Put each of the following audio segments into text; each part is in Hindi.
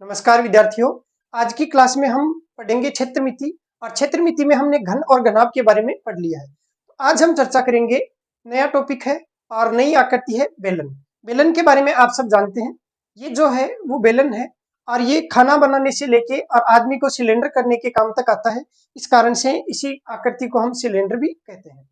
नमस्कार विद्यार्थियों। आज की क्लास में हम पढ़ेंगे क्षेत्रमिति और क्षेत्रमिति में हमने घन और घनाभ के बारे में पढ़ लिया है। आज हम चर्चा करेंगे, नया टॉपिक है और नई आकृति है बेलन। बेलन के बारे में आप सब जानते हैं, ये जो है वो बेलन है और ये खाना बनाने से लेके और आदमी को सिलेंडर करने के काम तक आता है। इस कारण से इसी आकृति को हम सिलेंडर भी कहते हैं।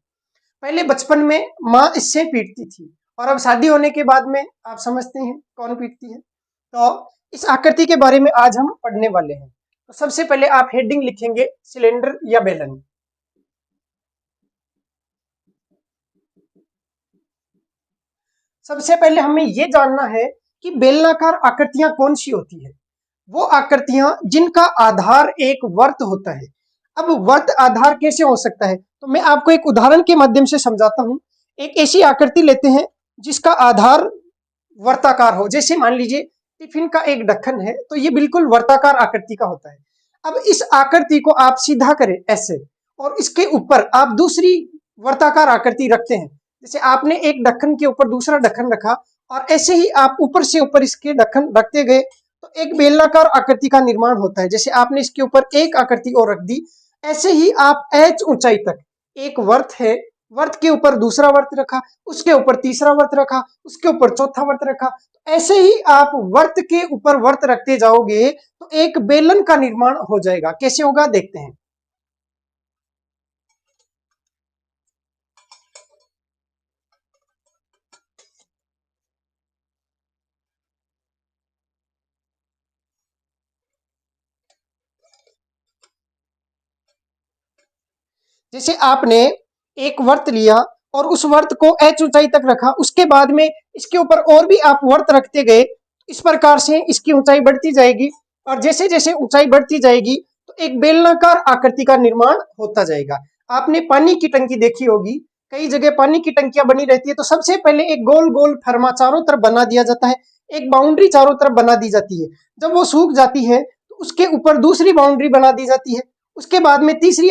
पहले बचपन में माँ इससे पीटती थी और अब शादी होने के बाद में आप समझते हैं कौन पीटती है। तो इस आकृति के बारे में आज हम पढ़ने वाले हैं। तो सबसे पहले आप हेडिंग लिखेंगे सिलेंडर या बेलन। सबसे पहले हमें यह जानना है कि बेलनाकार आकृतियां कौन सी होती है। वो आकृतियां जिनका आधार एक वर्त होता है। अब वर्त आधार कैसे हो सकता है, तो मैं आपको एक उदाहरण के माध्यम से समझाता हूं। एक ऐसी आकृति लेते हैं जिसका आधार वर्ताकार हो। जैसे मान लीजिए टिफिन का एक ढक्कन है, तो ये बिल्कुल वर्ताकार आकृति का होता है। अब इस आकृति को आप सीधा करें ऐसे, और इसके ऊपर आप दूसरी वर्ताकार आकृति रखते हैं। जैसे आपने एक ढक्कन के ऊपर दूसरा ढक्कन रखा और ऐसे ही आप ऊपर से ऊपर इसके ढक्कन रखते गए तो एक बेलनाकार आकृति का निर्माण होता है। जैसे आपने इसके ऊपर एक आकृति और रख दी, ऐसे ही आप h ऊंचाई तक एक वर्त है, वर्त के ऊपर दूसरा वर्त रखा, उसके ऊपर तीसरा वर्त रखा, उसके ऊपर चौथा वर्त रखा। ऐसे ही आप वर्त के ऊपर वर्त रखते जाओगे तो एक बेलन का निर्माण हो जाएगा। कैसे होगा देखते हैं। जैसे आपने एक वर्त लिया और उस वर्त को h ऊंचाई तक रखा, उसके बाद में इसके ऊपर और भी आप वर्त रखते गए, इस प्रकार से इसकी ऊंचाई बढ़ती जाएगी और जैसे जैसे ऊंचाई बढ़ती जाएगी तो एक बेलनाकार आकृति का निर्माण होता जाएगा। आपने पानी की टंकी देखी होगी, कई जगह पानी की टंकियां बनी रहती है। तो सबसे पहले एक गोल गोल फरमा चारों तरफ बना दिया जाता है, एक बाउंड्री चारों तरफ बना दी जाती है। जब वो सूख जाती है तो उसके ऊपर दूसरी बाउंड्री बना दी जाती है, उसके बाद में तीसरी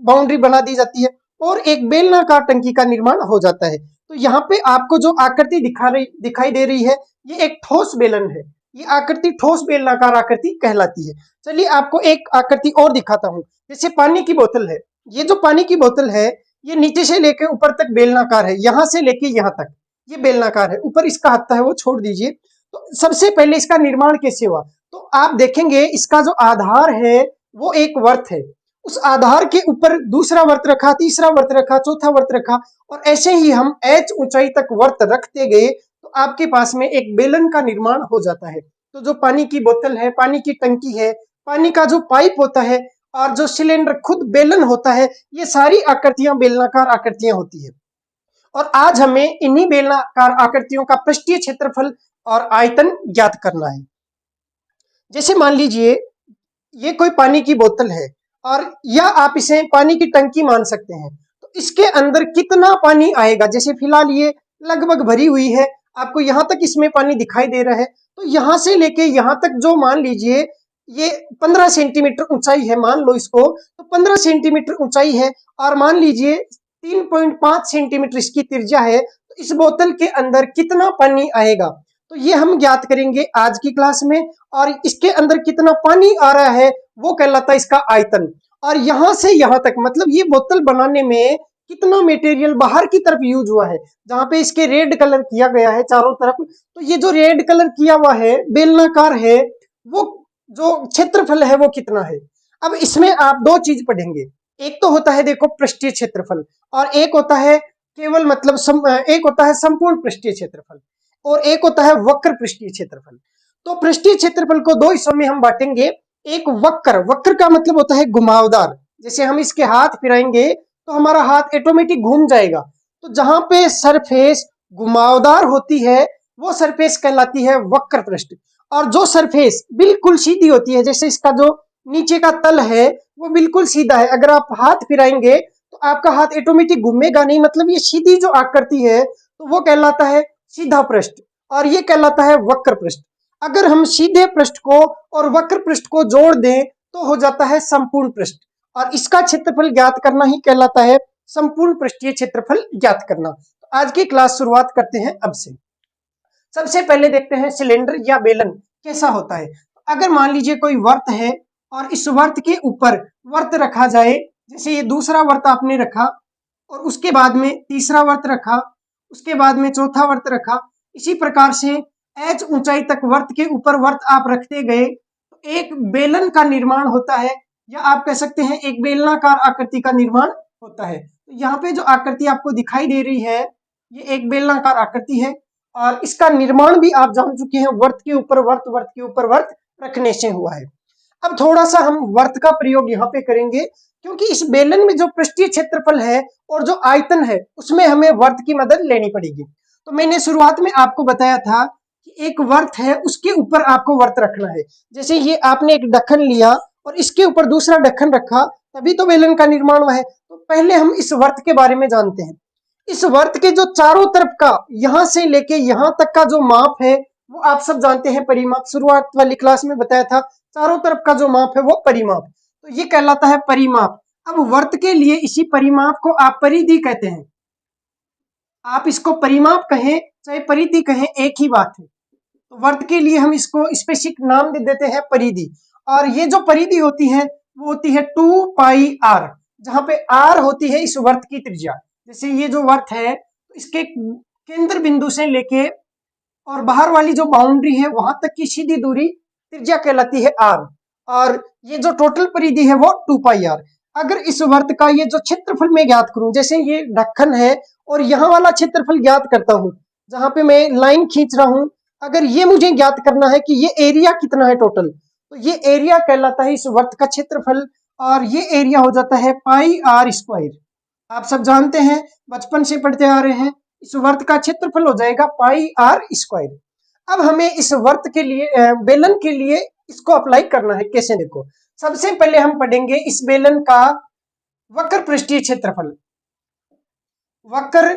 बाउंड्री बना दी जाती है और एक बेलनाकार टंकी का निर्माण हो जाता है। तो यहाँ पे आपको जो आकृति दिखाई दे रही है, ये एक ठोस बेलन है। ये आकृति ठोस बेलनाकार आकृति कहलाती है। चलिए आपको एक आकृति और दिखाता हूँ। जैसे पानी की बोतल है, ये जो पानी की बोतल है ये नीचे से लेके ऊपर तक बेलनाकार है, यहाँ से लेके यहाँ तक ये बेलनाकार है। ऊपर इसका हत्था है वो छोड़ दीजिए। तो सबसे पहले इसका निर्माण कैसे हुआ, तो आप देखेंगे इसका जो आधार है वो एक वर्त है। उस आधार के ऊपर दूसरा वर्त रखा, तीसरा वर्त रखा, चौथा वर्त रखा और ऐसे ही हम h ऊंचाई तक वर्त रखते गए तो आपके पास में एक बेलन का निर्माण हो जाता है। तो जो पानी की बोतल है, पानी की टंकी है, पानी का जो पाइप होता है और जो सिलेंडर खुद बेलन होता है, ये सारी आकृतियां बेलनाकार आकृतियां होती है। और आज हमें इन्हीं बेलनाकार आकृतियों का पृष्ठीय क्षेत्रफल और आयतन ज्ञात करना है। जैसे मान लीजिए ये कोई पानी की बोतल है और या आप इसे पानी की टंकी मान सकते हैं। तो इसके अंदर कितना पानी आएगा, जैसे फिलहाल ये लगभग भरी हुई है, आपको यहाँ तक इसमें पानी दिखाई दे रहा है। तो यहाँ से लेके यहाँ तक जो मान लीजिए ये 15 सेंटीमीटर ऊंचाई है, मान लो इसको, तो 15 सेंटीमीटर ऊंचाई है और मान लीजिए 3.5 सेंटीमीटर इसकी त्रिज्या है। तो इस बोतल के अंदर कितना पानी आएगा, तो ये हम ज्ञात करेंगे आज की क्लास में। और इसके अंदर कितना पानी आ रहा है वो कहलाता है इसका आयतन। और यहां से यहां तक मतलब ये बोतल बनाने में कितना मटेरियल बाहर की तरफ यूज हुआ है, जहां पे इसके रेड कलर किया गया है चारों तरफ। तो ये जो रेड कलर किया हुआ है बेलनाकार है, वो जो क्षेत्रफल है वो कितना है। अब इसमें आप दो चीज पढ़ेंगे, एक तो होता है देखो पृष्ठीय क्षेत्रफल और एक होता है केवल मतलब एक होता है संपूर्ण पृष्ठीय क्षेत्रफल और एक होता है वक्र पृष्ठीय क्षेत्रफल। तो पृष्ठीय क्षेत्रफल को दो हिस्सों में हम बांटेंगे। एक वक्र, वक्र का मतलब होता है घुमावदार। जैसे हम इसके हाथ फिराएंगे तो हमारा हाथ ऑटोमेटिक घूम जाएगा। तो जहां पे सरफेस घुमावदार होती है वो सरफेस कहलाती है वक्र पृष्ठ। और जो सरफेस बिल्कुल सीधी होती है, जैसे इसका जो नीचे का तल है वो बिल्कुल सीधा है, अगर आप हाथ फिराएंगे तो आपका हाथ ऑटोमेटिक घूमेगा नहीं, मतलब ये सीधी जो आकृति है तो वो कहलाता है सीधा पृष्ठ और ये कहलाता है वक्र पृष्ठ। अगर हम सीधे पृष्ठ को और वक्र पृष्ठ को जोड़ दें तो हो जाता है संपूर्ण पृष्ठ और इसका क्षेत्रफल ज्ञात करना ही कहलाता है संपूर्ण पृष्ठीय क्षेत्रफल ज्ञात करना। तो आज की क्लास शुरुआत करते हैं अब से। सबसे पहले देखते हैं सिलेंडर या बेलन कैसा होता है। अगर मान लीजिए कोई वर्त है और इस वर्त के ऊपर वर्त रखा जाए, जैसे ये दूसरा वर्त आपने रखा और उसके बाद में तीसरा वर्त रखा, उसके बाद में चौथा वर्त रखा, इसी प्रकार से h ऊंचाई तक वर्त के ऊपर वर्त आप रखते गए तो एक बेलन का निर्माण होता है, या आप कह सकते हैं एक बेलनाकार आकृति का निर्माण होता है। तो यहाँ पे जो आकृति आपको दिखाई दे रही है ये एक बेलनाकार आकृति है और इसका निर्माण भी आप जान चुके हैं, वर्त के ऊपर वर्त, वर्त के ऊपर वर्त रखने से हुआ है। अब थोड़ा सा हम वर्त का प्रयोग यहाँ पे करेंगे, क्योंकि इस बेलन में जो पृष्ठीय क्षेत्रफल है और जो आयतन है उसमें हमें वर्त की मदद लेनी पड़ेगी। तो मैंने शुरुआत में आपको बताया था कि एक वर्त है उसके ऊपर आपको वर्त रखना है। जैसे ये आपने एक ढक्कन लिया और इसके ऊपर दूसरा ढक्कन रखा, तभी तो बेलन का निर्माण हुआ है। तो पहले हम इस वर्त के बारे में जानते हैं। इस वर्त के जो चारों तरफ का यहां से लेके यहां तक का जो माप है वो आप सब जानते हैं, परिमाप। शुरुआत वाली क्लास में बताया था चारों तरफ का जो माप है वो परिमाप, तो ये कहलाता है परिमाप। अब वर्त के लिए इसी परिमाप को आप परिधि कहते हैं। आप इसको परिमाप कहें चाहे परिधि कहें एक ही बात है। तो वर्त के लिए हम इसको स्पेसिफिक नाम दे देते हैं परिधि। और ये जो परिधि होती है वो होती है 2 पाई आर, जहां पे आर होती है इस वर्त की त्रिज्या। जैसे ये जो वर्त है तो इसके केंद्र बिंदु से लेके और बाहर वाली जो बाउंड्री है वहां तक की सीधी दूरी त्रिज्या कहलाती है आर, और ये जो टोटल परिधि है वो 2 पाई आर। अगर इस वर्त का ये जो क्षेत्रफल मैं ज्ञात करूं, जैसे ये ढक्कन है और यहाँ वाला क्षेत्रफल ज्ञात करता हूं जहां पे मैं लाइन खींच रहा हूं, अगर ये मुझे ज्ञात करना है कि ये एरिया कितना है टोटल, तो ये एरिया कहलाता है इस वर्त का क्षेत्रफल, और ये एरिया हो जाता है पाई आर स्क्वायर। आप सब जानते हैं, बचपन से पढ़ते आ रहे हैं, इस वर्त का क्षेत्रफल हो जाएगा पाई आर स्क्वायर। अब हमें इस वर्त के लिए बेलन के लिए इसको अप्लाई करना है। कैसे? देखो, सबसे पहले हम पढ़ेंगे इस बेलन का वक्र पृष्ठीय क्षेत्रफल, वक्र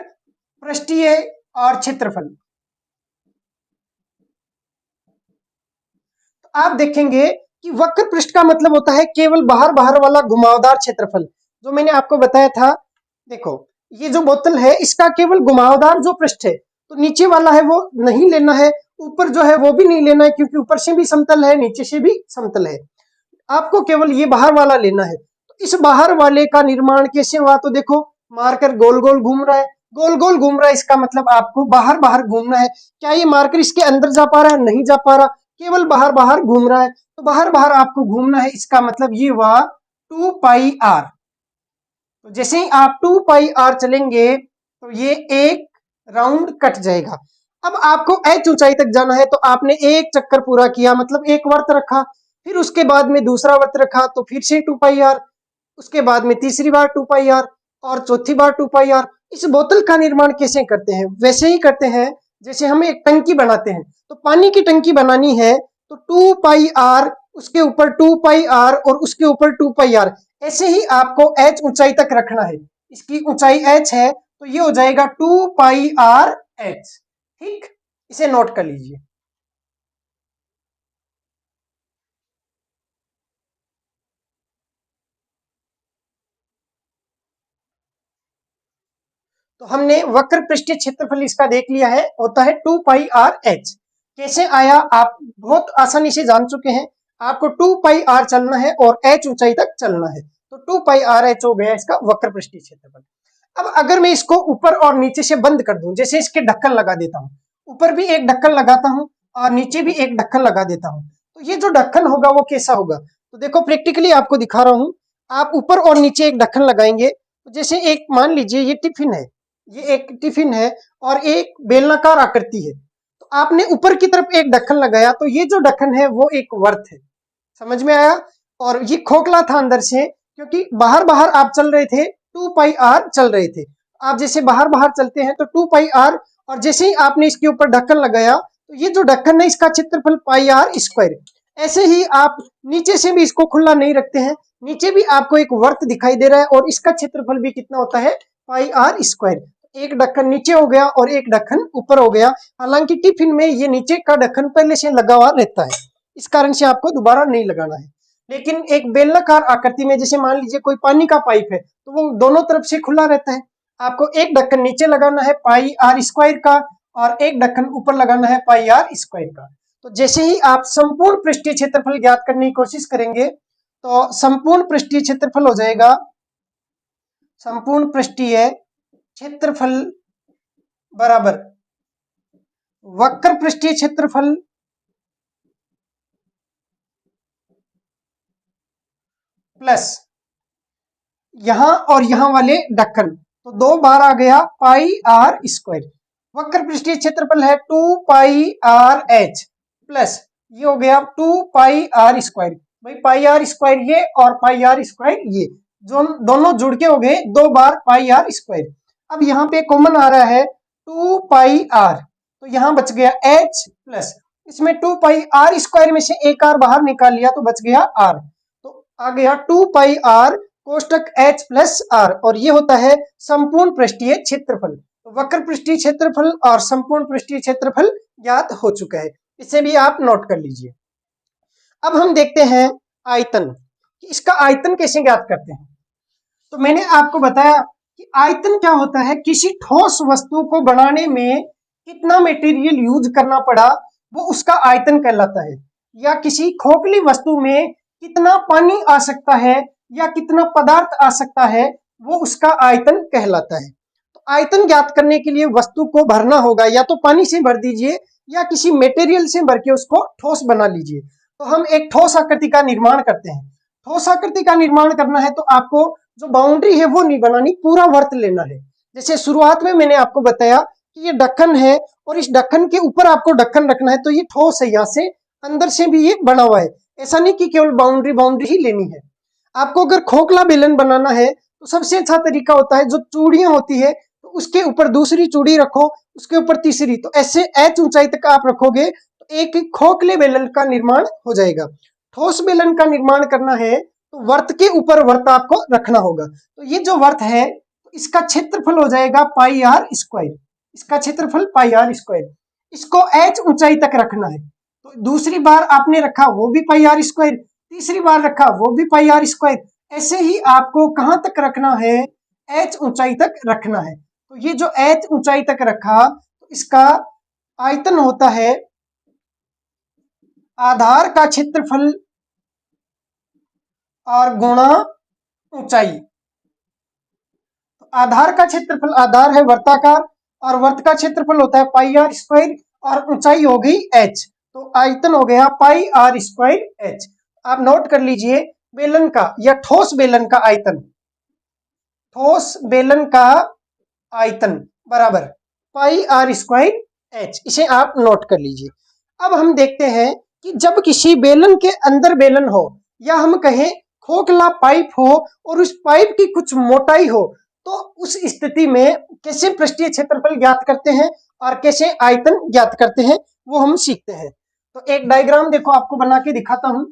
पृष्ठीय और क्षेत्रफल। तो आप देखेंगे कि वक्र पृष्ठ का मतलब होता है केवल बाहर बाहर वाला घुमावदार क्षेत्रफल, जो मैंने आपको बताया था। देखो, ये जो बोतल है इसका केवल घुमावदार जो पृष्ठ है, तो नीचे वाला है वो नहीं लेना है, ऊपर जो है वो भी नहीं लेना है, क्योंकि ऊपर से भी समतल है नीचे से भी समतल है। आपको केवल ये बाहर वाला लेना है। तो इस बाहर वाले का निर्माण कैसे हुआ? तो देखो, मार्कर गोल गोल घूम रहा है, गोल गोल घूम रहा है, इसका मतलब आपको बाहर बाहर घूमना है। क्या ये मार्कर इसके अंदर जा पा रहा है? नहीं जा पा रहा, केवल बाहर बाहर घूम रहा है। तो बाहर बाहर आपको घूमना है, इसका मतलब ये हुआ 2 पाई आर। तो जैसे ही आप 2 पाई आर चलेंगे तो ये एक राउंड कट जाएगा। अब आपको h ऊंचाई तक जाना है, तो आपने एक चक्कर पूरा किया, मतलब एक वर्त रखा, फिर उसके बाद में दूसरा वर्त रखा तो फिर से 2 पाई आर, उसके बाद में तीसरी बार 2 पाई आर और चौथी बार 2 पाई आर। इस बोतल का निर्माण कैसे करते हैं? वैसे ही करते हैं जैसे हम एक टंकी बनाते हैं। तो पानी की टंकी बनानी है तो 2 पाई आर, उसके ऊपर 2 पाई आर और उसके ऊपर 2 पाई आर, ऐसे ही आपको h ऊंचाई तक रखना है। इसकी ऊंचाई h है तो ये हो जाएगा 2 पाई आर h। ठीक, इसे नोट कर लीजिए। तो हमने वक्र पृष्ठीय क्षेत्रफल इसका देख लिया है, होता है 2 पाई आर h। कैसे आया आप बहुत आसानी से जान चुके हैं। आपको 2 पाई आर चलना है और h ऊंचाई तक चलना है, तो 2 पाई आर h हो गया इसका वक्र पृष्ठीय क्षेत्रफल। अब अगर मैं इसको ऊपर और नीचे से बंद कर दूं, जैसे इसके ढक्कन लगा देता हूं, ऊपर भी एक ढक्कन लगाता हूं और नीचे भी एक ढक्कन लगा देता हूं, तो ये जो ढक्कन होगा वो कैसा होगा? तो देखो, प्रैक्टिकली आपको दिखा रहा हूं। आप ऊपर और नीचे एक ढक्कन लगाएंगे, तो जैसे एक मान लीजिए ये टिफिन है, ये एक टिफिन है और एक बेलनाकार आकृति है, तो आपने ऊपर की तरफ एक ढक्कन लगाया, तो ये जो ढक्कन है वो एक वर्त है। समझ में आया? और ये खोखला था अंदर से, क्योंकि बाहर बाहर आप चल रहे थे, 2 पाई आर चल रहे थे। आप जैसे बाहर बाहर चलते हैं तो 2 पाई आर, और जैसे ही आपने इसके ऊपर ढक्कन लगाया तो ये जो ढक्कन है इसका क्षेत्रफल पाई आर स्क्वायर। ऐसे ही आप नीचे से भी इसको खुला नहीं रखते हैं, नीचे भी आपको एक वर्त दिखाई दे रहा है और इसका क्षेत्रफल भी कितना होता है? Pi r square. एक ढक्कन नीचे हो गया और एक ढक्कन ऊपर हो गया। हालांकि टिफिन में ये नीचे का ढक्कन पहले से लगा हुआ रहता है, इस कारण से आपको दोबारा नहीं लगाना है। लेकिन एक बेलनाकार आकृति में, जैसे मान लीजिए कोई पानी का पाइप है, तो वो दोनों तरफ से खुला रहता है। आपको एक ढक्कन नीचे लगाना है पाई आर स्क्वायर का और एक ढक्कन ऊपर लगाना है पाई आर स्क्वायर का। तो जैसे ही आप संपूर्ण पृष्ठीय क्षेत्रफल ज्ञात करने की कोशिश करेंगे तो संपूर्ण पृष्ठीय क्षेत्रफल हो जाएगा संपूर्ण पृष्ठीय क्षेत्रफल बराबर वक्र पृष्ठीय क्षेत्रफल प्लस यहां और यहां वाले ढक्कन, तो 2 बार आ गया पाई आर स्क्वायर। वक्र पृष्ठीय क्षेत्रफल है 2 पाई आर एच प्लस ये हो गया 2 पाई आर स्क्वायर। भाई पाई आर स्क्वायर ये और पाई आर स्क्वायर ये जो दोनों जुड़ के हो गए 2 बार पाई आर स्क्वायर। अब यहाँ पे कॉमन आ रहा है 2 पाई आर, तो यहाँ बच गया एच प्लस इसमें 2 पाई आर स्क्वायर में से एक आर बाहर निकाल लिया तो बच गया आर, तो आ गया 2 pi are कोष्टक H plus are और ये होता है संपूर्ण पृष्ठीय क्षेत्रफल। तो वक्र पृष्ठीय क्षेत्रफल और संपूर्ण पृष्ठीय क्षेत्रफल ज्ञात हो चुका है, इसे भी आप नोट कर लीजिए। अब हम देखते हैं आयतन, कि इसका आयतन कैसे ज्ञात करते हैं। तो मैंने आपको बताया कि आयतन क्या होता है, किसी ठोस वस्तु को बनाने में कितना मटेरियल यूज करना पड़ा वो उसका आयतन कहलाता है, या किसी खोखली वस्तु में कितना पानी आ सकता है या कितना पदार्थ आ सकता है वो उसका आयतन कहलाता है। तो आयतन ज्ञात करने के लिए वस्तु को भरना होगा, या तो पानी से भर दीजिए या किसी मटेरियल से भर के उसको ठोस बना लीजिए। तो हम एक ठोस आकृति का निर्माण करते हैं। ठोस आकृति का निर्माण करना है तो आपको जो बाउंड्री है वो नहीं बनानी, पूरा वर्त लेना है। जैसे शुरुआत में मैंने आपको बताया कि ये ढक्कन है और इस ढक्कन के ऊपर आपको ढक्कन रखना है, तो ये ठोस है, यहाँ से अंदर से भी ये बना हुआ है। ऐसा नहीं कि केवल बाउंड्री बाउंड्री ही लेनी है। आपको अगर खोखला बेलन बनाना है तो सबसे अच्छा तरीका होता है जो चूड़ियां होती है तो उसके ऊपर दूसरी चूड़ी रखो, उसके ऊपर तीसरी, तो ऐसे एच ऊंचाई तक आप रखोगे तो एक खोखले बेलन का निर्माण हो जाएगा। ठोस बेलन का निर्माण करना है तो वर्त के ऊपर वर्त आपको रखना होगा। तो ये जो वर्त है इसका क्षेत्रफल हो जाएगा पाई आर स्क्वायर, इसका क्षेत्रफल पाई आर स्क्वायर। इसको एच ऊंचाई तक रखना है, तो दूसरी बार आपने रखा वो भी पाई आर स्क्वायर, तीसरी बार रखा वो भी पाई आर स्क्वायर। ऐसे ही आपको कहां तक रखना है, एच ऊंचाई तक रखना है। तो ये जो एच ऊंचाई तक रखा तो इसका आयतन होता है आधार का क्षेत्रफल और गुणा ऊंचाई। तो आधार का क्षेत्रफल, आधार है वर्ताकार और वर्त का क्षेत्रफल होता है पाई आर स्क्वायर और ऊंचाई हो गई एच, तो आयतन हो गया पाई आर स्क्वायर एच। आप नोट कर लीजिए बेलन का या ठोस बेलन का आयतन, ठोस बेलन का आयतन बराबर पाई आर स्क्वायर एच, इसे आप नोट कर लीजिए। अब हम देखते हैं कि जब किसी बेलन के अंदर बेलन हो या हम कहें खोखला पाइप हो और उस पाइप की कुछ मोटाई हो, तो उस स्थिति में कैसे पृष्ठीय क्षेत्रफल ज्ञात करते हैं और कैसे आयतन ज्ञात करते हैं वो हम सीखते हैं। तो एक डायग्राम देखो आपको बना के दिखाता हूं।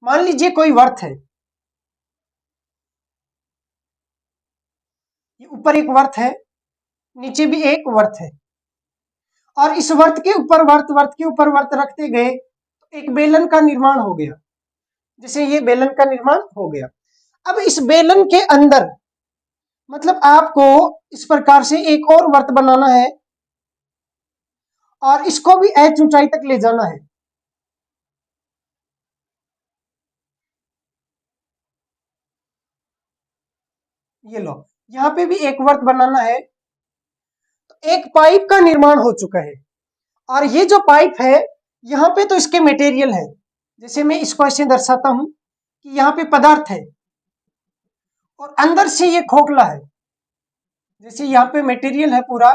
मान लीजिए कोई वर्त है, ये ऊपर एक वर्त है, नीचे भी एक वर्त है, और इस वर्त के ऊपर वर्त, वर्त के ऊपर वर्त रखते गए तो एक बेलन का निर्माण हो गया। जैसे ये बेलन का निर्माण हो गया। अब इस बेलन के अंदर मतलब आपको इस प्रकार से एक और वर्त बनाना है और इसको भी एच ऊंचाई तक ले जाना है। ये लो, यहाँ पे भी एक वर्त बनाना है। तो एक पाइप का निर्माण हो चुका है और ये जो पाइप है यहाँ पे तो इसके मटेरियल है। जैसे मैं इसको ऐसे दर्शाता हूं कि यहाँ पे पदार्थ है और अंदर से ये खोखला है। जैसे यहाँ पे मटेरियल है पूरा,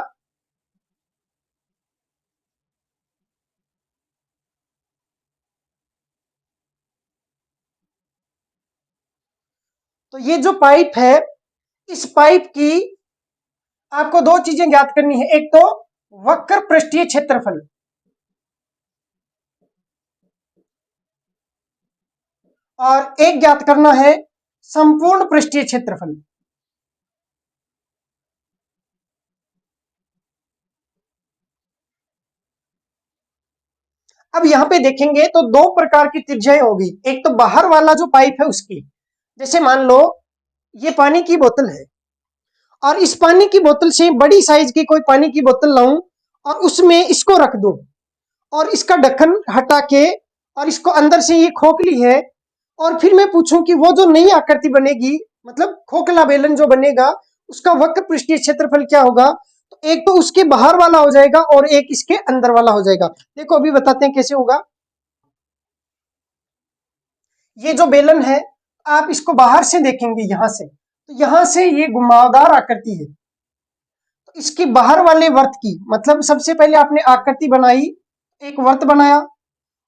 तो ये जो पाइप है इस पाइप की आपको दो चीजें ज्ञात करनी है, एक तो वक्र पृष्ठीय क्षेत्रफल और एक ज्ञात करना है संपूर्ण पृष्ठीय क्षेत्रफल। अब यहां पे देखेंगे तो दो प्रकार की त्रिज्याएं होगी, एक तो बाहर वाला जो पाइप है उसकी, जैसे मान लो ये पानी की बोतल है और इस पानी की बोतल से बड़ी साइज की कोई पानी की बोतल लाऊं और उसमें इसको रख दूं और इसका ढक्कन हटा के और इसको अंदर से ये खोखली है, और फिर मैं पूछूं कि वो जो नई आकृति बनेगी, मतलब खोखला बेलन जो बनेगा, उसका वक्र पृष्ठीय क्षेत्रफल क्या होगा? तो एक तो उसके बाहर वाला हो जाएगा और एक इसके अंदर वाला हो जाएगा। देखो अभी बताते हैं कैसे होगा। ये जो बेलन है आप इसको बाहर से देखेंगे, यहां से, तो यहां से ये घुमावदार आकृति है। तो इसके बाहर वाले वर्त की, मतलब सबसे पहले आपने आकृति बनाई, एक वर्त बनाया,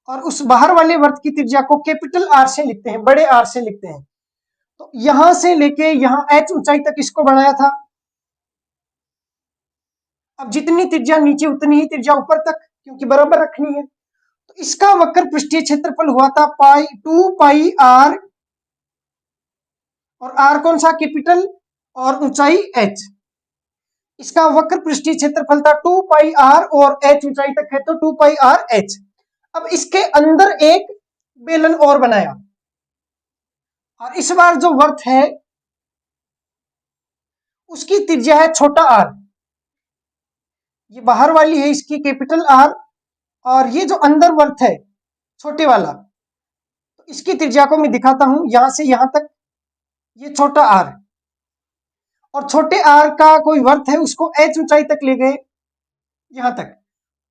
और उस बाहर वाले वर्त की त्रिज्या को कैपिटल आर से लिखते हैं, बड़े आर से लिखते हैं। तो यहां से लेके यहां एच ऊंचाई तक इसको बनाया था। अब जितनी त्रिज्या नीचे उतनी ही त्रिज्या ऊपर तक, क्योंकि बराबर रखनी है। तो इसका वक्र पृष्ठीय क्षेत्रफल हुआ था पाई 2πr, और आर कौन सा? कैपिटल, और ऊंचाई एच। इसका वक्र पृष्ठीय क्षेत्रफल था 2πr, और एच ऊंचाई तक है तो 2πrh। अब इसके अंदर एक बेलन और बनाया, और इस बार जो वर्त है उसकी त्रिज्या है छोटा आर। ये बाहर वाली है इसकी कैपिटल आर, और ये जो अंदर वर्त है छोटे वाला, तो इसकी त्रिज्या को मैं दिखाता हूं, यहां से यहां तक ये छोटा आर, और छोटे आर का कोई वर्त है उसको एच ऊंचाई तक ले गए, यहां तक,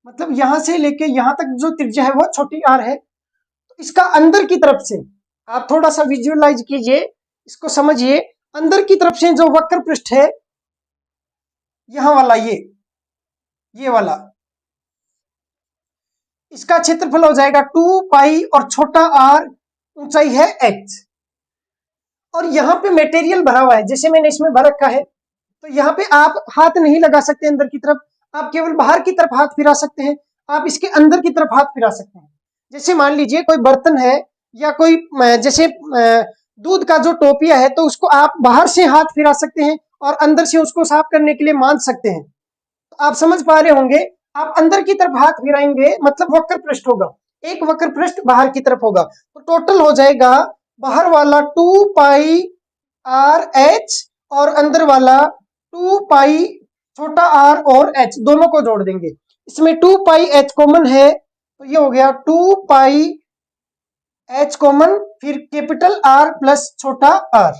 मतलब यहां से लेके यहां तक जो त्रिज्या है वो छोटी आर है। तो इसका अंदर की तरफ से आप थोड़ा सा विजुअलाइज कीजिए, इसको समझिए। अंदर की तरफ से जो वक्र पृष्ठ है यहां वाला, ये वाला, इसका क्षेत्रफल हो जाएगा 2π, और छोटा आर ऊंचाई है h। और यहाँ पे मटेरियल भरा हुआ है, जैसे मैंने इसमें भर रखा है, तो यहाँ पे आप हाथ नहीं लगा सकते अंदर की तरफ, आप केवल बाहर की तरफ हाथ फिरा सकते हैं, आप इसके अंदर की तरफ हाथ फिरा सकते हैं। जैसे मान लीजिए कोई बर्तन है, या कोई जैसे दूध का जो टोपिया है, तो उसको आप बाहर से हाथ फिरा सकते हैं और अंदर से उसको साफ करने के लिए मान सकते हैं। तो आप समझ पा रहे होंगे, आप अंदर की तरफ हाथ फिराएंगे मतलब वक्र पृष्ठ होगा, एक वक्र पृष्ठ बाहर की तरफ होगा, तो टोटल हो जाएगा बाहर वाला 2πrh, और अंदर वाला 2π छोटा आर और h, दोनों को जोड़ देंगे। इसमें 2πh कॉमन है, तो ये हो गया 2πh कॉमन, फिर कैपिटल आर प्लस छोटा आर।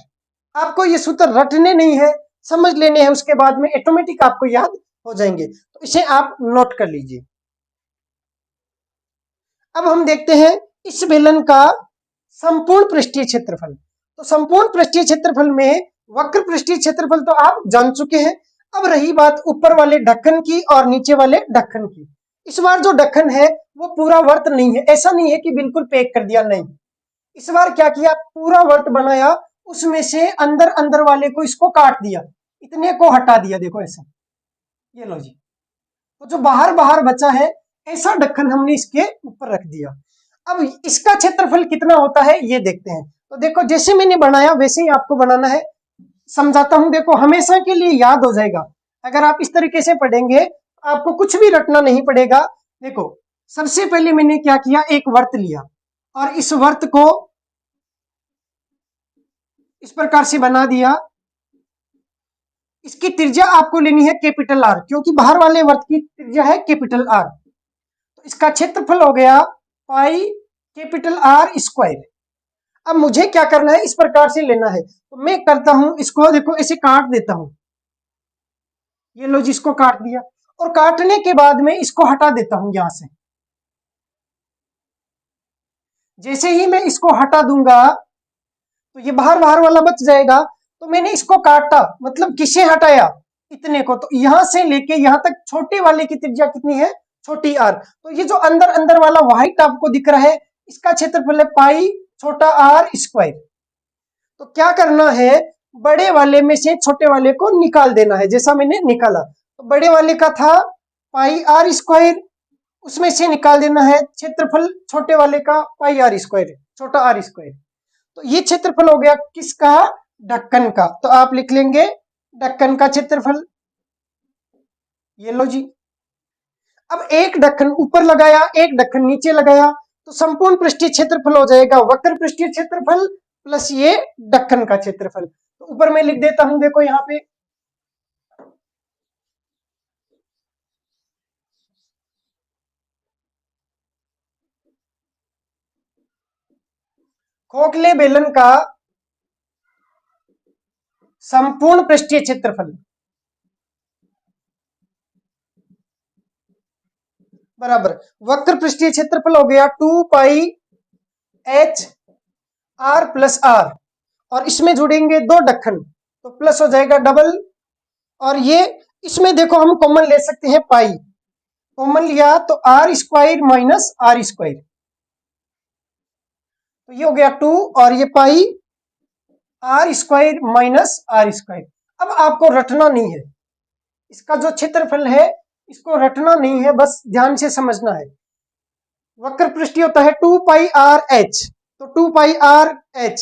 आपको ये सूत्र रटने नहीं है, समझ लेने हैं, उसके बाद में ऑटोमेटिक आपको याद हो जाएंगे, तो इसे आप नोट कर लीजिए। अब हम देखते हैं इस बेलन का संपूर्ण पृष्ठीय क्षेत्रफल। तो संपूर्ण पृष्ठीय क्षेत्रफल में वक्र पृष्ठीय क्षेत्रफल तो आप जान चुके हैं। अब रही बात ऊपर वाले ढक्कन की और नीचे वाले ढक्कन की। इस बार जो ढक्कन है वो पूरा वर्त नहीं है, ऐसा नहीं है कि बिल्कुल पैक कर दिया, नहीं। इस बार क्या किया, पूरा वर्त बनाया, उसमें से अंदर अंदर वाले को इसको काट दिया, इतने को हटा दिया, देखो ऐसे, ये लो जी। तो जो बाहर बाहर बचा है, ऐसा ढक्कन हमने इसके ऊपर रख दिया। अब इसका क्षेत्रफल कितना होता है ये देखते हैं। तो देखो जैसे मैंने बनाया वैसे ही आपको बनाना है, समझाता हूं, देखो हमेशा के लिए याद हो जाएगा। अगर आप इस तरीके से पढ़ेंगे आपको कुछ भी रटना नहीं पड़ेगा। देखो सबसे पहले मैंने क्या किया, एक वर्त लिया, और इस वर्त को इस प्रकार से बना दिया। इसकी त्रिज्या आपको लेनी है कैपिटल आर, क्योंकि बाहर वाले वर्त की त्रिज्या है कैपिटल आर। तो इसका क्षेत्रफल हो गया पाई कैपिटल आर स्क्वायर। अब मुझे क्या करना है, इस प्रकार से लेना है, तो मैं करता हूं, इसको देखो ऐसे काट देता हूं, ये लो जी, इसको काट दिया, और काटने के बाद में इसको हटा देता हूं यहां से। जैसे ही मैं इसको हटा दूंगा तो ये बाहर बाहर वाला बच जाएगा। तो मैंने इसको काटा, मतलब किसे हटाया, इतने को। तो यहां से लेके यहां तक छोटे वाले की त्रिज्या कितनी है, छोटी आर। तो ये जो अंदर अंदर वाला व्हाइट आपको दिख रहा है, इसका क्षेत्रफल है पाई छोटा आर स्क्वायर। तो क्या करना है, बड़े वाले में से छोटे वाले को निकाल देना है, जैसा मैंने निकाला। तो बड़े वाले का था पाई आर स्क्वायर, उसमें से निकाल देना है क्षेत्रफल छोटे वाले का पाई आर स्क्वायर, छोटा आर स्क्वायर। तो ये क्षेत्रफल हो गया किसका, ढक्कन का। तो आप लिख लेंगे ढक्कन का क्षेत्रफल, ये लो जी। अब एक ढक्कन ऊपर लगाया, एक ढक्कन नीचे लगाया, तो संपूर्ण पृष्ठीय क्षेत्रफल हो जाएगा वक्र पृष्ठीय क्षेत्रफल प्लस ये ढक्कन का क्षेत्रफल। तो ऊपर मैं लिख देता हूं, देखो यहाँ पे खोखले बेलन का संपूर्ण पृष्ठीय क्षेत्रफल बराबर वक्र पृष्ठीय क्षेत्रफल हो गया 2πh r+r, और इसमें जुड़ेंगे दो ढक्कन तो प्लस हो जाएगा डबल, और ये इसमें देखो हम कॉमन ले सकते हैं पाई, कॉमन लिया तो r² माइनस r², तो ये हो गया 2 और ये पाई r² माइनस r²। अब आपको रटना नहीं है, इसका जो क्षेत्रफल है इसको रटना नहीं है, बस ध्यान से समझना है। वक्र पृष्ठीय होता है 2πr(h), तो 2πr(h)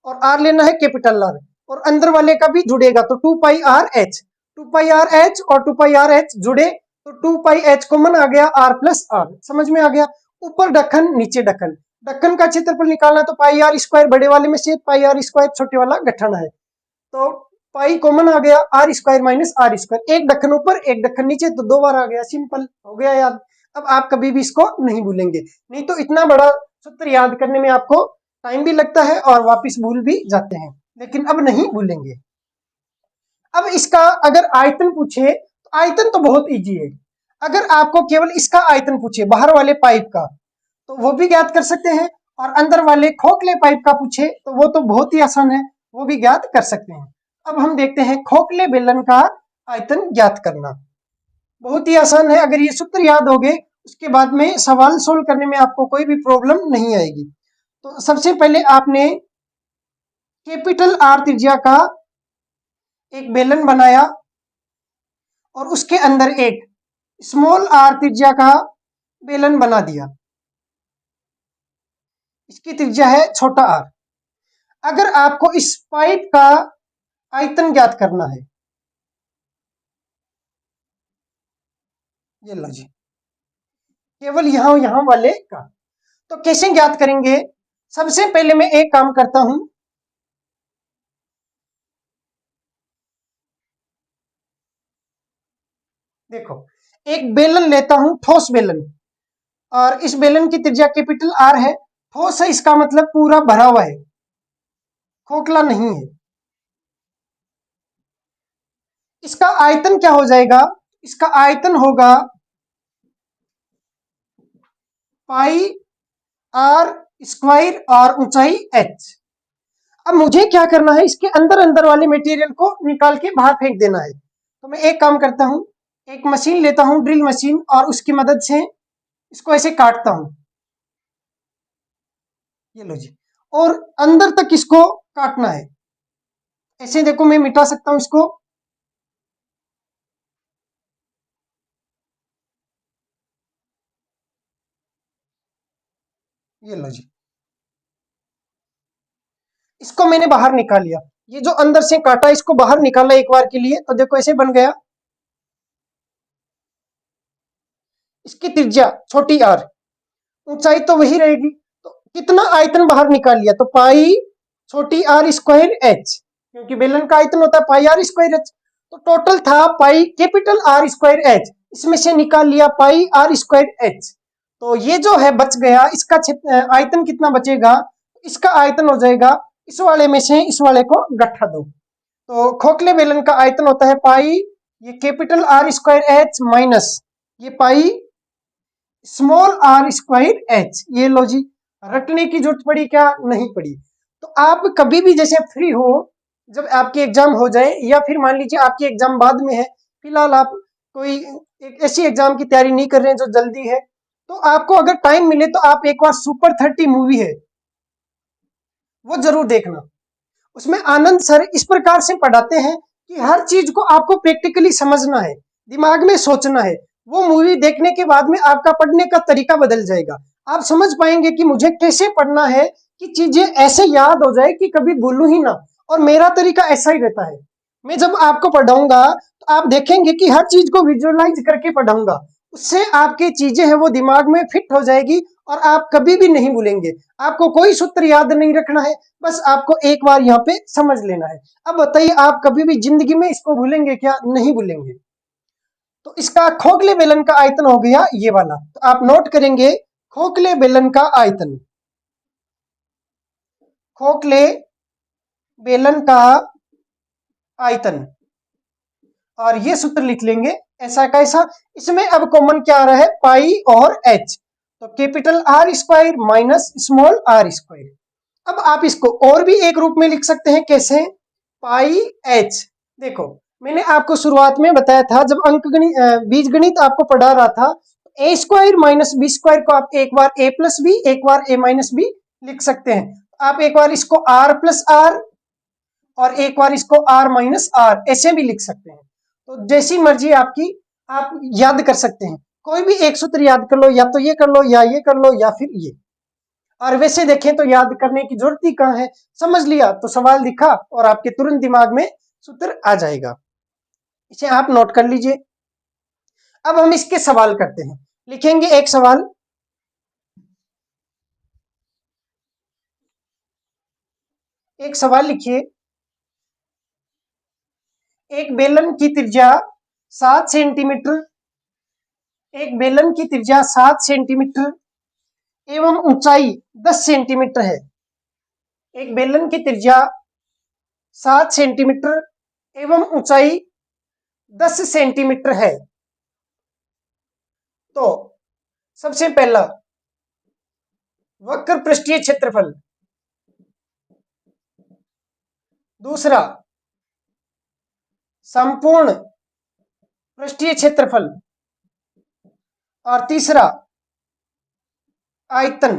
और r लेना है कैपिटल R, और अंदर वाले का भी जुड़ेगा तो 2πr(h), 2πr(h) और 2πr(h) जुड़े तो 2πh कॉमन आ गया r+r, समझ में आ गया। ऊपर ढक्कन नीचे ढक्कन, ढक्कन का क्षेत्रफल निकालना तो πr² बड़े वाले में से πr² छोटे वाला गठन है, तो पाई कॉमन आ गया r² माइनस r², एक ढक्कन ऊपर एक ढक्कन नीचे तो दो बार आ गया, सिंपल हो गया याद। अब आप कभी भी इसको नहीं भूलेंगे, नहीं तो इतना बड़ा सूत्र याद करने में आपको टाइम भी लगता है और वापस भूल भी जाते हैं, लेकिन अब नहीं भूलेंगे। अब इसका अगर आयतन पूछे तो आयतन तो बहुत इजी है, अगर आपको केवल इसका आयतन पूछे बाहर वाले पाइप का तो वो भी ज्ञात कर सकते हैं, और अंदर वाले खोखले पाइप का पूछे तो वो तो बहुत ही आसान है, वो भी ज्ञात कर सकते हैं। अब हम देखते हैं खोखले बेलन का आयतन ज्ञात करना, बहुत ही आसान है, अगर ये सूत्र याद हो गए उसके बाद में सवाल सोल्व करने में आपको कोई भी प्रॉब्लम नहीं आएगी। तो सबसे पहले आपने कैपिटल R त्रिज्या का एक बेलन बनाया और उसके अंदर एक स्मॉल r त्रिज्या का बेलन बना दिया, इसकी त्रिज्या है छोटा r। अगर आपको इस पाइप का आयतन ज्ञात करना है, ये लो जी, केवल यहां वाले का, तो कैसे ज्ञात करेंगे। सबसे पहले मैं एक काम करता हूं, देखो एक बेलन लेता हूं, ठोस बेलन, और इस बेलन की त्रिज्या कैपिटल R है, ठोस है इसका मतलब पूरा भरा हुआ है, खोखला नहीं है। इसका आयतन क्या हो जाएगा, इसका आयतन होगा πr² और ऊंचाई h। अब मुझे क्या करना है, इसके अंदर अंदर वाले मटेरियल को निकाल के बाहर फेंक देना है, तो मैं एक काम करता हूं, एक मशीन लेता हूं, ड्रिल मशीन, और उसकी मदद से इसको ऐसे काटता हूं, ये लो जी, और अंदर तक इसको काटना है, ऐसे देखो मैं मिटा सकता हूं इसको, ये लो जी, इसको मैंने बाहर निकाल लिया, ये जो अंदर से काटा इसको बाहर निकाला एक बार के लिए, तो देखो ऐसे बन गया। इसकी त्रिज्या छोटी r, ऊंचाई तो वही रहेगी, तो कितना आयतन बाहर निकाल लिया, तो पाई छोटी r²h, क्योंकि बेलन का आयतन होता है πr²h, तो टोटल था पाई कैपिटल R²h, इसमें से निकाल लिया पाई r²h, तो ये जो है बच गया, इसका आयतन कितना बचेगा, इसका आयतन हो जाएगा, इस वाले में से इस वाले को गठा दो, तो खोखले बेलन का आयतन होता है पाई ये कैपिटल R² माइनस ये पाई स्मॉल R²h। ये लो जी, रटने की जरूरत पड़ी क्या, नहीं पड़ी। तो आप कभी भी जैसे फ्री हो, जब आपकी एग्जाम हो जाए, या फिर मान लीजिए आपकी एग्जाम बाद में है, फिलहाल आप कोई एक ऐसी एग्जाम की तैयारी नहीं कर रहे हैं जो जल्दी है, तो आपको अगर टाइम मिले तो आप एक बार सुपर 30 मूवी है वो जरूर देखना। उसमें आनंद सर इस प्रकार से पढ़ाते हैं कि हर चीज को आपको प्रैक्टिकली समझना है, दिमाग में सोचना है, वो मूवी देखने के बाद में आपका पढ़ने का तरीका बदल जाएगा, आप समझ पाएंगे कि मुझे कैसे पढ़ना है कि चीजें ऐसे याद हो जाए कि कभी भूलूं ही ना, और मेरा तरीका ऐसा ही रहता है, मैं जब आपको पढ़ाऊंगा तो आप देखेंगे कि हर चीज को विजुअलाइज करके पढ़ाऊंगा, उससे आपकी चीजें हैं वो दिमाग में फिट हो जाएगी और आप कभी भी नहीं भूलेंगे। आपको कोई सूत्र याद नहीं रखना है, बस आपको एक बार यहाँ पे समझ लेना है। अब बताइए आप कभी भी जिंदगी में इसको भूलेंगे क्या, नहीं भूलेंगे। तो इसका खोखले बेलन का आयतन हो गया ये वाला, तो आप नोट करेंगे खोखले बेलन का आयतन खोखले बेलन का आयतन, और ये सूत्र लिख लेंगे ऐसा कैसा। इसमें अब कॉमन क्या आ रहा है, पाई और एच, तो capital R square minus small R square. अब आप इसको और भी एक रूप में लिख सकते हैं, कैसे, पाई एच। देखो मैंने आपको शुरुआत में बताया था जब बीज गणित आपको पढ़ा रहा था, ए स्क्वायर माइनस बी स्क्वायर को आप एक बार ए प्लस बी एक बार ए माइनस बी लिख सकते हैं। आप एक बार इसको आर प्लस आर और एक बार इसको आर माइनस आर ऐसे भी लिख सकते हैं। तो जैसी मर्जी आपकी, आप याद कर सकते हैं, कोई भी एक सूत्र याद कर लो, या तो ये कर लो या ये कर लो या फिर ये। और वैसे देखें तो याद करने की जरूरत ही कहाँ है, समझ लिया तो सवाल दिखा और आपके तुरंत दिमाग में सूत्र आ जाएगा। इसे आप नोट कर लीजिए। अब हम इसके सवाल करते हैं, लिखेंगे एक सवाल। एक सवाल लिखिए, एक बेलन की त्रिज्या 7 सेंटीमीटर, एक बेलन की त्रिज्या 7 सेंटीमीटर एवं ऊंचाई 10 सेंटीमीटर है। एक बेलन की त्रिज्या 7 सेंटीमीटर एवं ऊंचाई 10 सेंटीमीटर है। तो सबसे पहला वक्र पृष्ठीय क्षेत्रफल, दूसरा संपूर्ण पृष्ठीय क्षेत्रफल, और तीसरा आयतन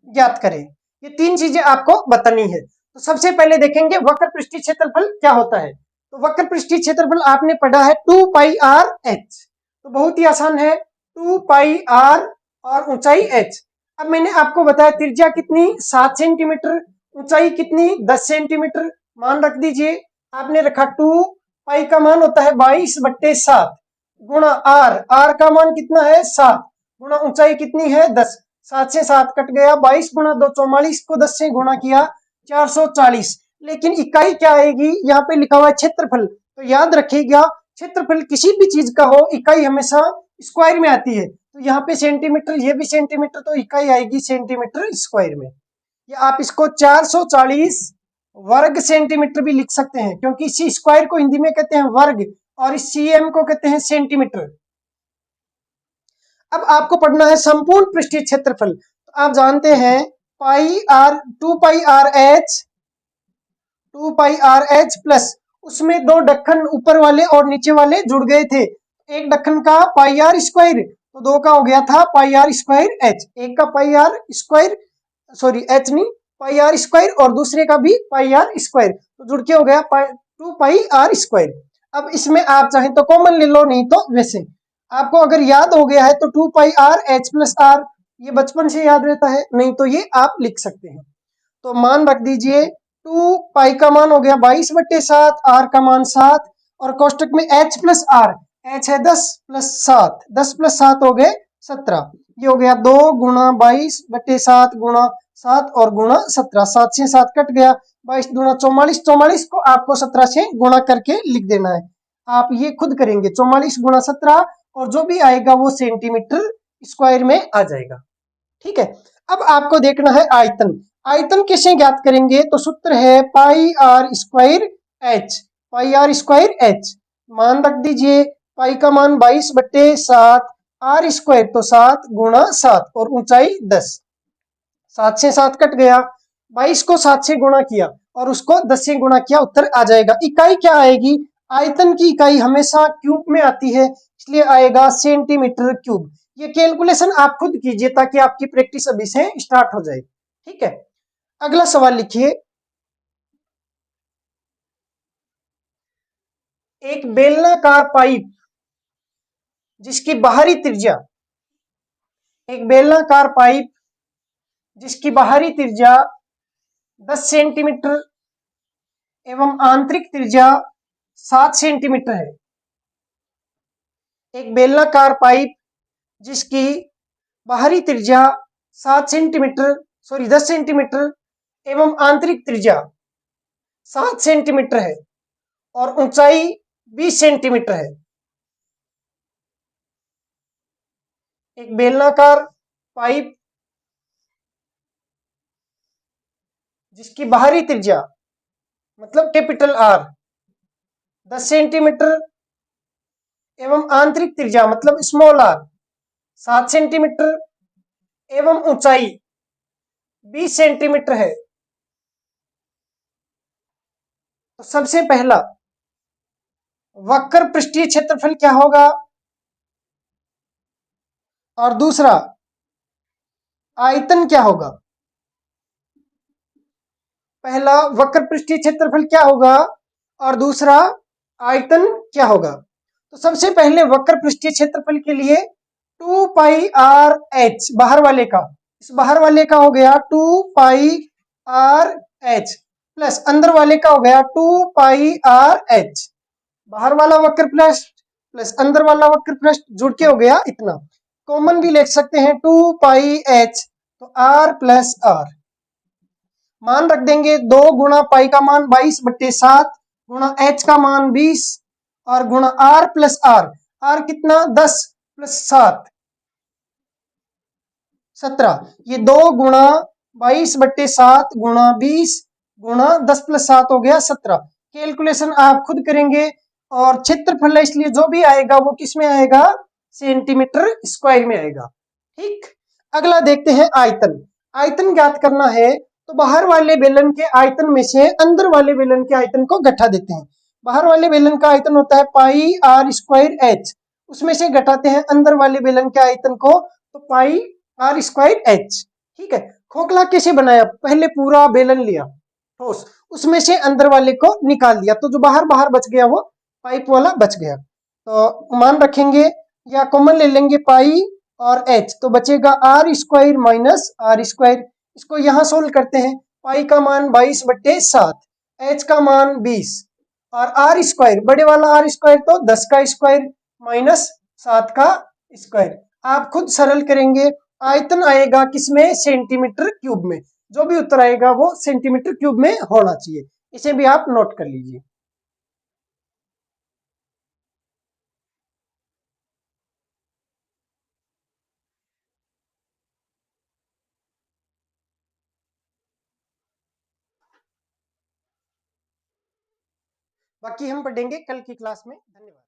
ज्ञात करें। ये तीन चीजें आपको बतानी है। तो सबसे पहले देखेंगे वक्र पृष्ठीय क्षेत्रफल क्या होता है। तो वक्र पृष्ठीय क्षेत्रफल आपने पढ़ा है 2 पाई आर एच, तो बहुत ही आसान है, 2 पाई आर और ऊंचाई एच। अब मैंने आपको बताया त्रिज्या कितनी 7 सेंटीमीटर, ऊंचाई कितनी 10 सेंटीमीटर। मान रख दीजिए, आपने रखा 2 पाई का मान होता है 22/7 गुणा आर, आर का मान कितना है 7 गुणा ऊंचाई कितनी है 10, 7 से 7 कट गया, 22 गुणा 2 44 को 10 से गुणा किया 440। लेकिन इकाई क्या आएगी, यहाँ पे लिखा हुआ है क्षेत्रफल, तो याद रखिएगा क्षेत्रफल किसी भी चीज का हो इकाई हमेशा स्क्वायर में आती है। तो यहाँ पे सेंटीमीटर, ये भी सेंटीमीटर, तो इकाई आएगी सेंटीमीटर स्क्वायर में। या आप इसको 440 वर्ग सेंटीमीटर भी लिख सकते हैं, क्योंकि इसी स्क्वायर को हिंदी में कहते हैं वर्ग और इस सीएम को कहते हैं सेंटीमीटर। अब आपको पढ़ना है संपूर्ण पृष्ठीय क्षेत्रफल। तो आप जानते हैं pi r 2 pi r h, 2 pi r h plus उसमें दो ढक्कन ऊपर वाले और नीचे वाले जुड़ गए थे। एक ढक्कन का पाई आर स्क्वायर, तो दो का हो गया था पाई आर स्क्वायर एच, एक का पाई आर स्क्वायर, सॉरी एच नहीं, पाई आर स्क्वायर, और दूसरे का भी पाई आर स्क्वायर, तो जुड़ के हो गया 2 पाई आर स्क्वायर। अब इसमें आप चाहें तो कॉमन ले लो, नहीं तो वैसे आपको अगर याद हो गया है तो 2 pi r h plus are, ये बचपन से याद रहता है, नहीं तो ये आप लिख सकते हैं। तो मान रख दीजिए 2 पाई का मान हो गया 22/7, आर का मान 7, और कोष्टक में एच प्लस आर, एच है 10 प्लस 7, 10 प्लस 7 हो गए 17, ये हो गया 2 गुणा 22/7 गुणा 7 और गुणा 17, 7 से 7 कट गया, 22 दूना 44, 44 को आपको 17 से गुणा करके लिख देना है। आप ये खुद करेंगे, 44 गुणा 17, और जो भी आएगा वो सेंटीमीटर स्क्वायर में आ जाएगा। ठीक है, अब आपको देखना है आयतन। आयतन कैसे ज्ञात करेंगे, तो सूत्र है pi r square h, pi r square h. मान रख दीजिए, पाई का मान 22/7, आर स्क्वायर तो 7 गुणा 7 और ऊंचाई 10, 7 से 7 कट गया, 22 को 7 से गुणा किया और उसको 10 से गुणा किया, उत्तर आ जाएगा। इकाई क्या आएगी, आयतन की इकाई हमेशा क्यूब में आती है, इसलिए आएगा सेंटीमीटर क्यूब। ये कैलकुलेशन आप खुद कीजिए ताकि आपकी प्रैक्टिस अभी से स्टार्ट हो जाए। ठीक है, अगला सवाल लिखिए, एक बेलनाकार पाइप जिसकी बाहरी त्रिज्या, एक बेलनाकार पाइप जिसकी बाहरी त्रिज्या 10 सेंटीमीटर एवं आंतरिक त्रिज्या 7 सेंटीमीटर है। एक बेलनाकार पाइप जिसकी बाहरी त्रिज्या 7 सेंटीमीटर, सॉरी 10 सेंटीमीटर एवं आंतरिक त्रिज्या 7 सेंटीमीटर है और ऊंचाई 20 सेंटीमीटर है। एक बेलनाकार पाइप जिसकी बाहरी त्रिज्या मतलब कैपिटल आर 10 सेंटीमीटर एवं आंतरिक त्रिज्या मतलब स्मॉल आर 7 सेंटीमीटर एवं ऊंचाई 20 सेंटीमीटर है। तो सबसे पहला वक्र पृष्ठीय क्षेत्रफल क्या होगा, और दूसरा आयतन क्या होगा। पहला वक्र पृष्ठीय क्षेत्रफल क्या होगा और दूसरा आयतन क्या होगा। तो सबसे पहले वक्र पृष्ठीय क्षेत्रफल के लिए 2 पाई आर एच बाहर वाले का, इस बाहर वाले का हो गया 2 पाई आर एच प्लस अंदर वाले का हो गया 2 पाई आर एच। बाहर वाला वक्र पृष्ठ प्लस अंदर वाला वक्र पृष्ठ जुड़ के हो गया इतना। कॉमन भी लिख सकते हैं 2 पाई एच, तो आर प्लस आर। मान रख देंगे 2 गुणा पाई का मान 22/7 गुणा एच का मान 20 और गुणा आर प्लस आर। आर कितना 10 प्लस 7 17। ये 2 गुणा 22/7 गुणा 20 गुणा 10 प्लस 7 हो गया 17। कैलकुलेशन आप खुद करेंगे और क्षेत्रफल इसलिए जो भी आएगा वो किस में आएगा, सेंटीमीटर स्क्वायर में आएगा। ठीक, अगला देखते हैं आयतन। आयतन ज्ञात करना है तो बाहर वाले बेलन के आयतन में से अंदर वाले बेलन के आयतन को घटा देते हैं। बाहर वाले बेलन का आयतन होता है पाई आर स्क्वायर एच, उसमें से घटाते हैं अंदर वाले बेलन के आयतन को, तो पाई आर स्क्वायर एच। ठीक है, खोखला कैसे बनाया, पहले पूरा बेलन लिया ठोस, उसमें से अंदर वाले को निकाल दिया, तो जो बाहर बाहर बच गया वो पाइप वाला बच गया। तो मान रखेंगे या कॉमन ले लेंगे पाई और एच, तो बचेगा R square minus R square. इसको यहाँ सोल्व करते हैं, पाई का मान 22/7, एच का मान 20 और आर स्क्वायर बड़े वाला आर स्क्वायर तो 10 का स्क्वायर माइनस 7 का स्क्वायर। आप खुद सरल करेंगे, आयतन आएगा किसमें, सेंटीमीटर क्यूब में। जो भी उत्तर आएगा वो सेंटीमीटर क्यूब में होना चाहिए, इसे भी आप नोट कर लीजिए। बाकी हम पढ़ेंगे कल की क्लास में। धन्यवाद।